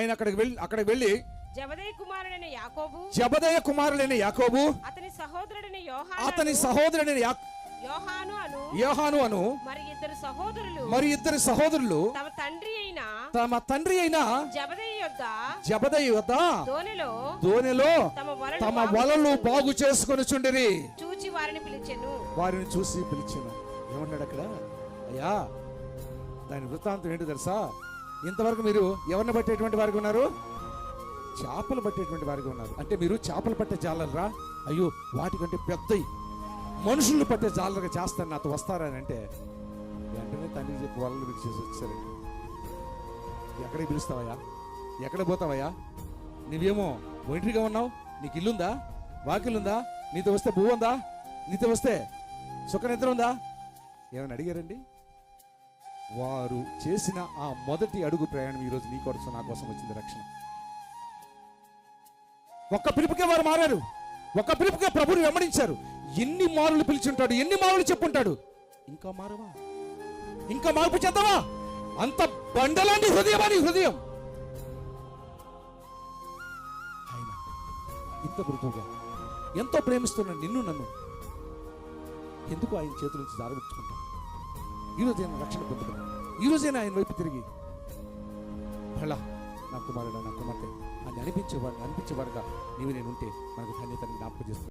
ఆయన అక్కడికి వెళ్ళి జబదయి కుమారుడైన యాకోబు అతని సహోదరుడైన యోహాను అను మరి ఇద్దరు సహోదరులు తమ తండ్రి అయిన జబదయి యొద్ద దోణిలో తమ వలలు బాగు చేసుకొనుచుండిరి. వారిని చూసి పిలిచెను. ఏమన్నాడు అక్కడ? అయ్యా, దాని వృత్తాంతం ఏంటో తెలుసా? ఇంతవరకు మీరు ఎవరిని పట్టేటువంటి వారికి ఉన్నారు? చేపలు పట్టేటువంటి వారికి ఉన్నారు. అంటే మీరు చేపలు పట్టే జాలరా? అయ్యో, వాటికంటే పెద్దవి మనుషులు పట్టే జాలరుగా చేస్తాను, నాతో వస్తారని అంటే వెంటనే తండ్రికి చెప్పి వలలు పిలిచేసి వచ్చారండి. ఎక్కడికి పిలుస్తావయ్యా? ఎక్కడ పోతావయ్యా? నువ్వేమో ఒంటరిగా ఉన్నావు, నీకు ఇల్లుందా, వాకిలుందా, నీతో వస్తే భూ ఉందా, నీతో వస్తే సుఖనిద్ర ఉందా? ఏమైనా అడిగారండి? వారు చేసిన ఆ మొదటి అడుగు ప్రయాణం ఈరోజు నీ కోసం నా కోసం వచ్చింది రక్షణ. ఒక్క పిలుపుకే వారు మారారు, ఒక్క పిలుపుకే ప్రభుని వెంబడించారు. ఎన్ని మారులు పిలిచుంటాడు, ఎన్ని మారులు చెప్పుంటాడు. ఇంకా మారవా? ఇంకా మార్పు చెందవా? అంత బండలాంటి హృదయమని హృదయం ఆయన ఇంత మృదువుగా ఎంతో ప్రేమిస్తున్నాడు నిన్ను నన్ను. ఎందుకు ఆయన చేతుల నుంచి జారవించుకుంటాం? ఈరోజైనా రక్షణ పొందుతాం. ఈరోజైనా ఆయన వైపు తిరిగి భళా నా కుమారుడు, నా కుమార్తె అని అనిపించేవాడుగా నీవు నేను ఉంటే మనకు ధన్యతని జ్ఞాపకం చేస్తున్నాను.